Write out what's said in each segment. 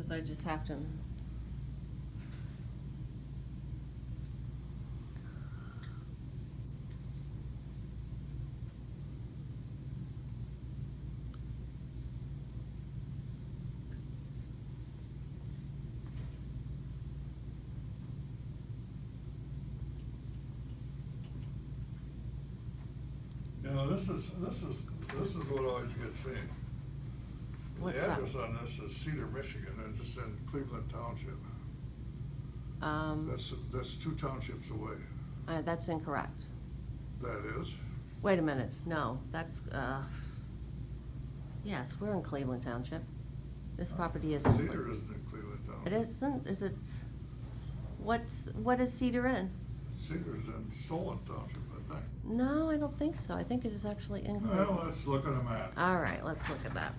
because I just have to. You know, this is what always gets me. What's The that? address on this is Cedar, Michigan, and it's in Cleveland Township. That's 2 townships away. That's incorrect. That is. Wait a minute, no, that's, yes, we're in Cleveland Township. This property is in. Cedar isn't in Cleveland It Township. isn't, is it, what is Cedar in? Cedar's in Solon Township, I think. No, I don't think so, I think it is actually in Cleveland. Well, let's look at a map. All right, let's look at that.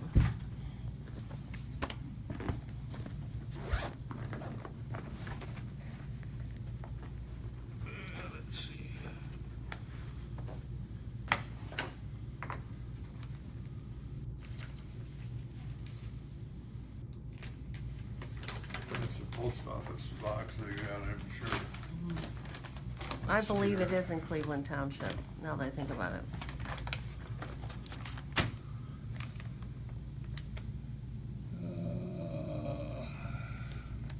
Let's see. It's the post office box they got, I'm sure. I believe it is in Cleveland Township, now that I think about it.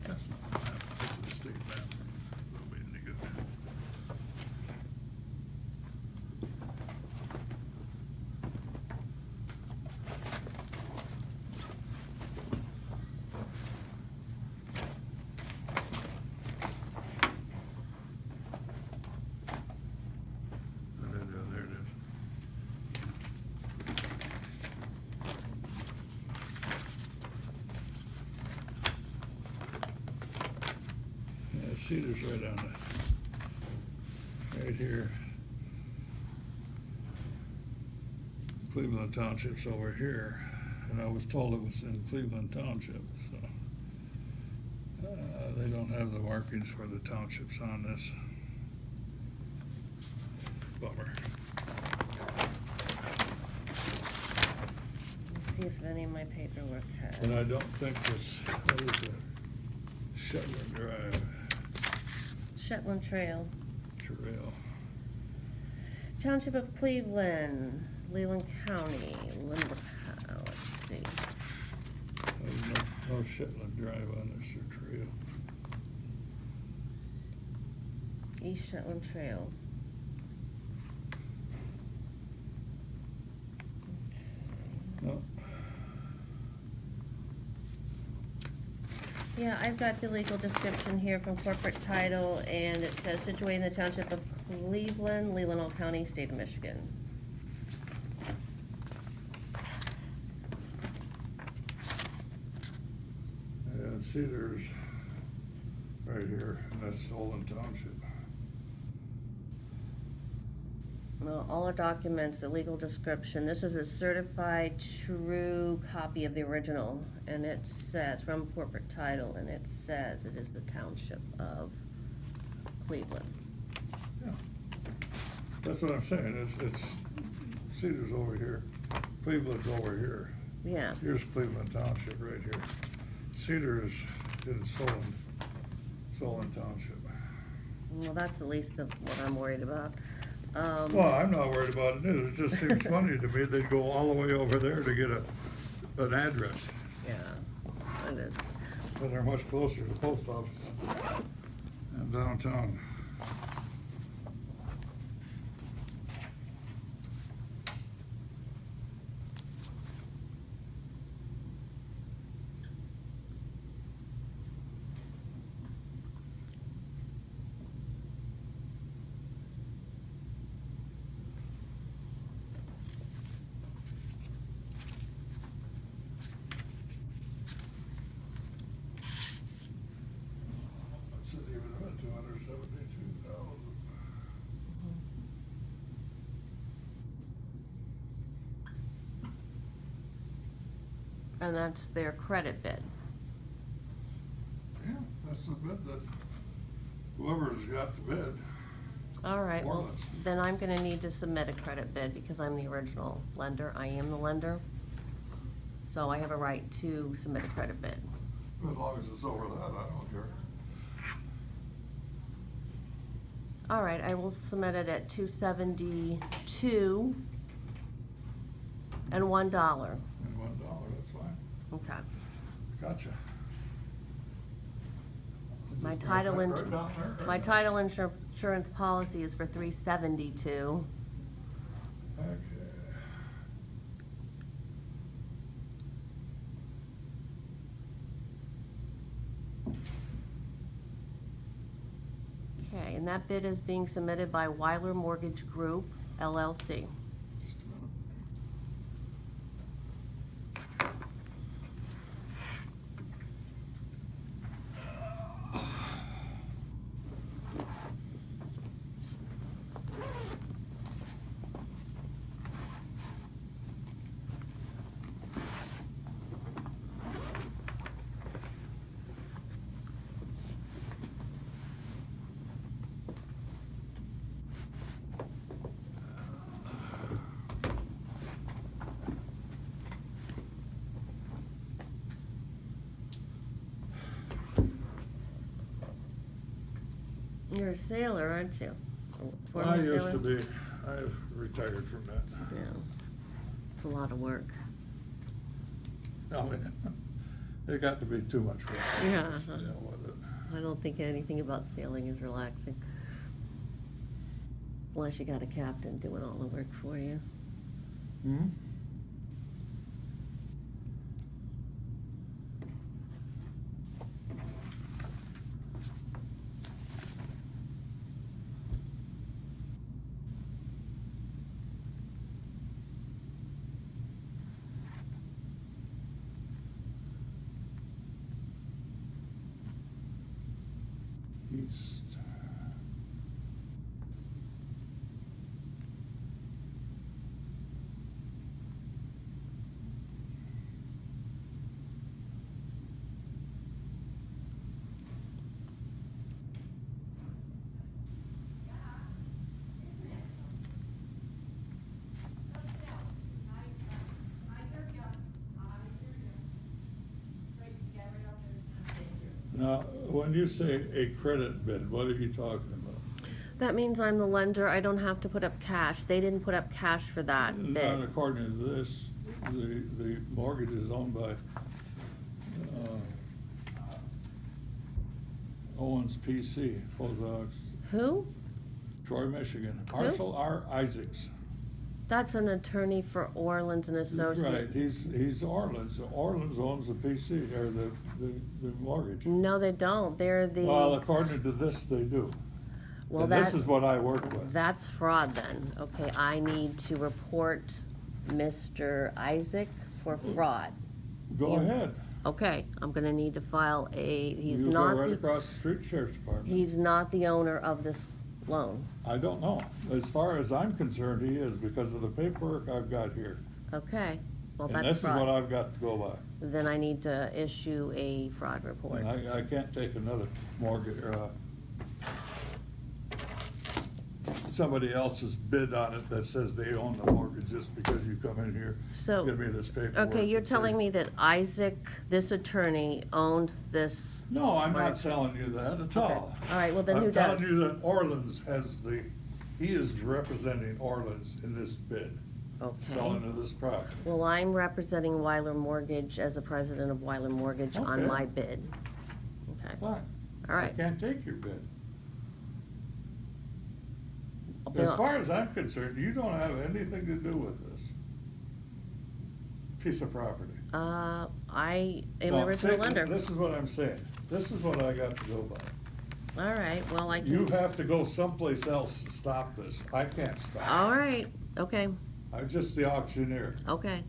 That's not a map, that's a state map. That'll be any good. There it is. Yeah, Cedar's right on right here. Cleveland Township's over here, and I was told it was in Cleveland Township, so. They don't have the markings for the townships on this. Bummer. Let's see if any of my paperwork has. And I don't think this, what is it? Shetland Drive Shetland Trail. Trail. Township of Cleveland, Leelanau County, let's see. There's no Shetland Drive on this or trail. East Shetland Trail. No. Yeah, I've got the legal description here from corporate title, and it says situated in the township of Cleveland, Leelanau County, state of Michigan. And Cedar's right here, and that's Solon Township. Well, all our documents, the legal description, this is a certified true copy of the original, and it says, from corporate title, and it says it is the township of Cleveland. Yeah. That's what I'm saying, it's Cedar's over here, Cleveland's over here. Yeah. Here's Cleveland Township right here. Cedar is in Solon Township. Well, that's the least of what I'm worried about. Well, I'm not worried about it either, it just seems funny to me, they'd go all the way over there to get an address. Yeah, it is. But they're much closer to the post office and downtown. That's it, even about 272,000. And that's their credit bid. Yeah, that's the bid that whoever's got the bid. All right, well, Warrants. then I'm gonna need to submit a credit bid because I'm the original lender. I am the lender. So I have a right to submit a credit bid. As long as it's over that, I don't care. All right, I will submit it at $272 and $1. And $1, that's fine. Okay. Gotcha. My Just title right ins- down there, right My down. title insurance policy is for $372. Okay. Okay, and that bid is being submitted by Weiler Mortgage Group, LLC. Just a minute. You're a sailor, aren't you? I Former used sailor? to be. I've retired from that. Yeah, it's a lot of work. I mean, it got to be too much work. Yeah. You know, with it. I don't think anything about sailing is relaxing. Unless you got a captain doing all the work for you. Hmm? East. Now, when you say a credit bid, what are you talking about? That means I'm the lender, I don't have to put up cash. They didn't put up cash for that Not bid. according to this, the mortgage is owned by Owens PC, Who? Troy, Michigan. Marshall R. Isaacs. That's an attorney for Orleans and That's Associates. right, he's Orleans. Orleans owns the PC, or the mortgage. No, they don't. They're the. Well, according to this, they do. Well, And this is what I work with. That's fraud then. Okay, I need to report Mr. Isaac for fraud. Go ahead. Okay, I'm gonna need to file he's You go not right the, across the street, Sheriff's Department. he's not the owner of this loan. I don't know. As far as I'm concerned, he is, because of the paperwork I've got here. Okay, well, And that's this is what fraud. I've got to go by. Then I need to issue a fraud report. And I can't take another mortgage, somebody else's bid on it that says they own the mortgage just because you come in here, So, give me this paperwork. okay, you're and say- telling me that Isaac, this attorney, owns this? No, I'm Right. not telling you that at Okay. all. All right, well, then who I'm telling does? you that Orleans has he is representing Orleans in this bid, selling Okay. of this property. Well, I'm representing Weiler Mortgage as the president of Weiler Mortgage on Okay. my bid. Okay, Fine. all right. I can't take your bid. I'll be As on- far as I'm concerned, you don't have anything to do with this piece of property. I am No, the original see, lender. This is what I'm saying. This is what I got to go by. All right, well, I You can, have to go someplace else to stop this. I can't stop. all right, okay, I'm just the auctioneer. okay.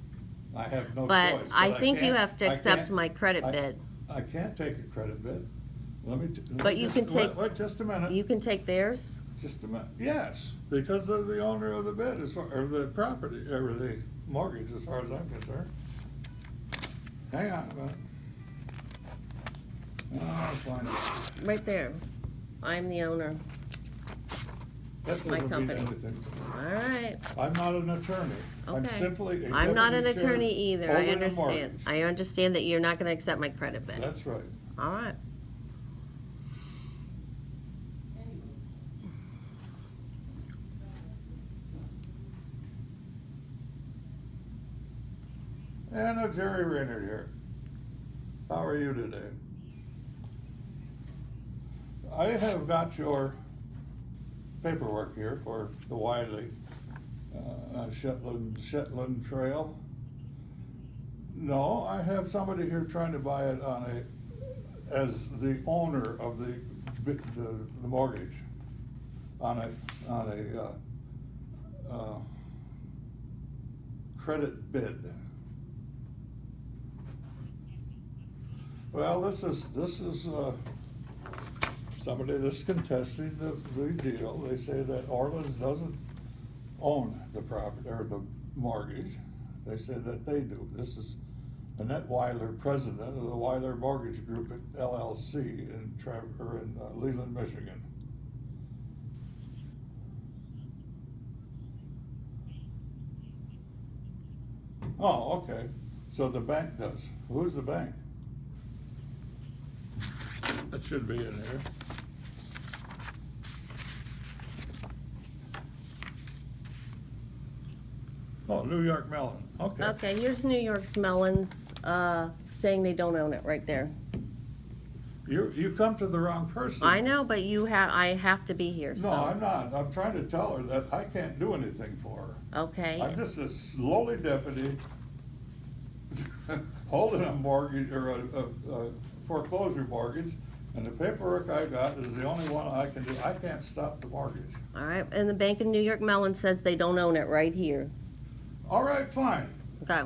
I have no But choice. I think you can't- have to I accept can't- my credit I- bid. I can't take a credit bid. Let me. But you can take- Wait, just a minute. You can take theirs? Just a minute. Yes, because they're the owner of the bid, or the property, or the mortgage, as far as I'm concerned. Hang on a minute. I'll find it. Right there. I'm the owner. That My doesn't mean company. anything to me. All right, I'm not an attorney. I'm okay. simply a I'm not an deputy sheriff attorney either, I holding a understand. mortgage. I understand that you're not gonna accept my credit bid. That's right. All right. And Jerry Rayner here. How are you today? I have got your paperwork here for the Wiley Shetland Trail. No, I have somebody here trying to buy it as the owner of the mortgage on a credit bid. Well, this is somebody that's contesting the deal. They say that Orleans doesn't own the property or the mortgage. They say that they do. This is Annette Weiler, president of the Weiler Mortgage Group at LLC in Leland, Michigan. Oh, okay. So the bank does. Who's the bank? That should be in here. Oh, New York Mellon. Okay. Okay, here's New York's Mellon's, saying they don't own it right there. You come to the wrong person. I know, but I have to be here, so. No, I'm not. I'm trying to tell her that I can't do anything for her. Okay. I'm just a lowly deputy holding a mortgage or a foreclosure mortgage, and the paperwork I got is the only one I can do. I can't stop the mortgage. All right, and the Bank of New York Mellon says they don't own it right here. All right, fine. Okay.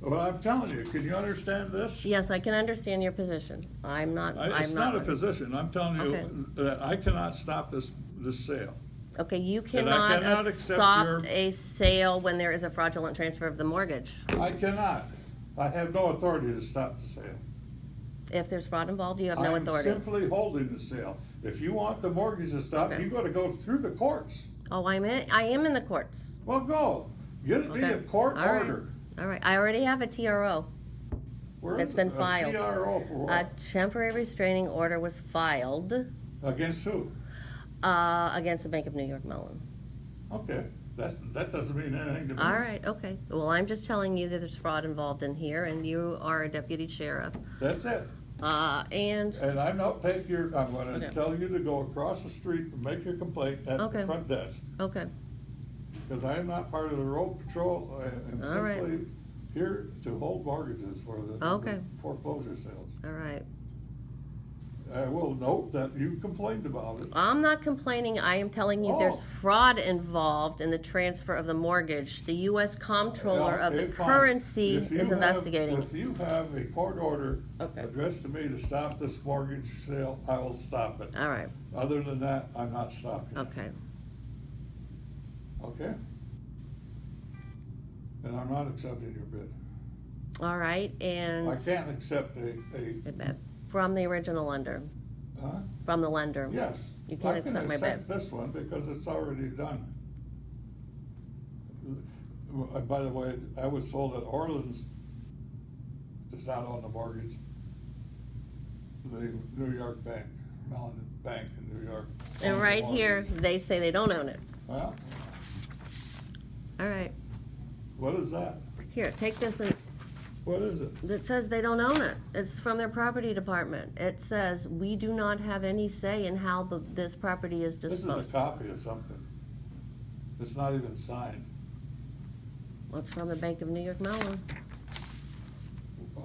Well, I'm telling you, can you understand this? Yes, I can understand your position. It's not a position. I'm telling Okay. you that I cannot stop this sale. Okay, you And I cannot cannot accept stop a sale when there is a fraudulent transfer of the mortgage. I cannot. I have no authority to stop the sale. If there's fraud involved, you have no I'm authority. simply holding the sale. If you want the mortgage to stop, Okay. you gotta go through the courts. Oh, I am in the courts. Well, go. Get me Okay. a court All right. order. All right, I already have a TRO. Where That's is been it? filed. A CRO for A what? temporary restraining order was filed Against who? against the Bank of New York Mellon. Okay, that doesn't mean anything to me. All right, okay. Well, I'm just telling you that there's fraud involved in here, and you are a deputy sheriff. That's it. And And I'm not I'm gonna Okay. tell you to go across the street and make your complaint at Okay. the front desk. okay, Because I am not part of the road patrol. I am All right. simply here to hold mortgages for the Okay. foreclosure sales. all right. I will note that you complained about it. I'm not complaining. I am telling you there's Oh. fraud involved in the transfer of the mortgage. The U.S. Comptroller of the Okay, fine. currency If you is have- investigating. If you have a court order Okay. addressed to me to stop this mortgage sale, I will stop it. All right, Other than that, I'm not stopping it. okay. Okay? And I'm not accepting your bid. All right, and I can't accept a, from the original lender, huh? from the lender. Yes. You can't I can accept my accept bid. this one because it's already done. By the way, I was told that Orleans does not own the mortgage. The New York Bank, Mellon Bank in New York. And owns the right here, mortgage. they say they don't own it. Well, All right, what is that? here, take this and, What is it? it says they don't own it. It's from their property department. It says, we do not have any say in how this property is This is a disposed. copy of something. It's not even signed. Well, it's from the Bank of New York Mellon.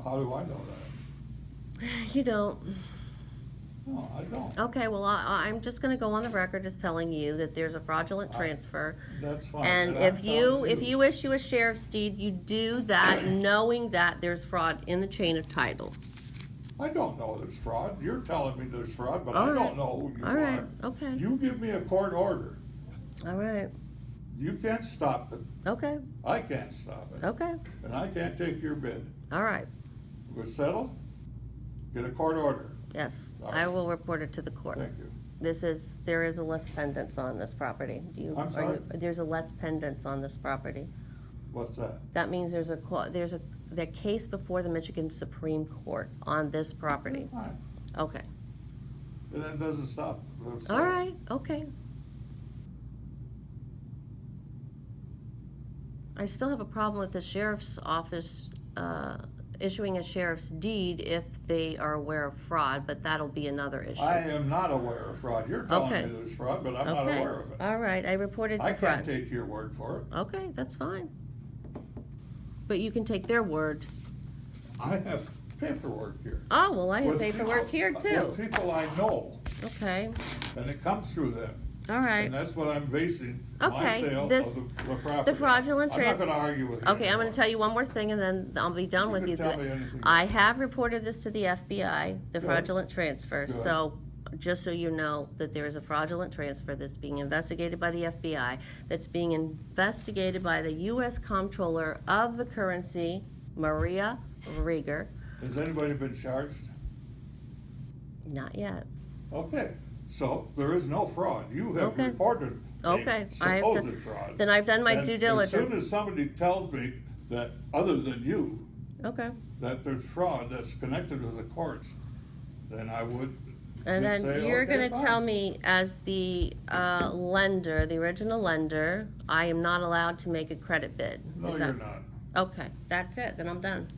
How do I know that? You don't. No, I don't. Okay, well, I'm just gonna go on the record as telling you that there's a fraudulent transfer. That's fine. And I'm if telling you issue a sheriff's deed, you do that knowing that there's fraud in the chain of title. I don't know there's fraud. You're telling me there's fraud, but All I right. don't know who you All right, are. okay, You give me a court order. all right, You can't stop it. okay, I can't stop it. okay, And I can't take your bid. all right, We're settled? Get a court order. yes. All I right. will report it to the court. Thank you. There is a less pendants on this property. I'm sorry? There's a less pendants on this property. What's that? That means there's their case before the Michigan Supreme Court on this property. Fine. Okay, And that doesn't stop. all right, okay. I still have a problem with the sheriff's office issuing a sheriff's deed if they are aware of fraud, but that'll be another issue. I am not aware of fraud. You're telling Okay. me there's fraud, but I'm not Okay. aware of it. All right, I reported I fraud. can't take your word for it. Okay, that's fine. But you can take their word. I have paperwork here. Oh, well, I have With paperwork people- here too. With people I know, Okay, and it comes through them. all And right. that's what I'm basing my Okay, sale this- of the property. the fraudulent I'm not trans- gonna argue with you Okay, I'm anymore. gonna tell you one more thing and then I'll be done You with can you. tell me anything you I want. have reported this to the FBI, the Good. fraudulent transfer, Good. so, just so you know, that there is a fraudulent transfer that's being investigated by the FBI, that's being investigated by the US Comptroller of the Currency, Maria Rieger. Has anybody been charged? Not yet. Okay, so there is no fraud. You have Okay. reported Okay, a I have supposed done- fraud. Then I've done my And due as diligence. soon as somebody tells me that, other than you, Okay. that there's fraud that's connected with the courts, then I would And just then say, you're okay, gonna tell fine. me, as the lender, the original lender, I am not allowed to make a credit bid. No, Is you're that- not. Okay, that's it, then I'm done.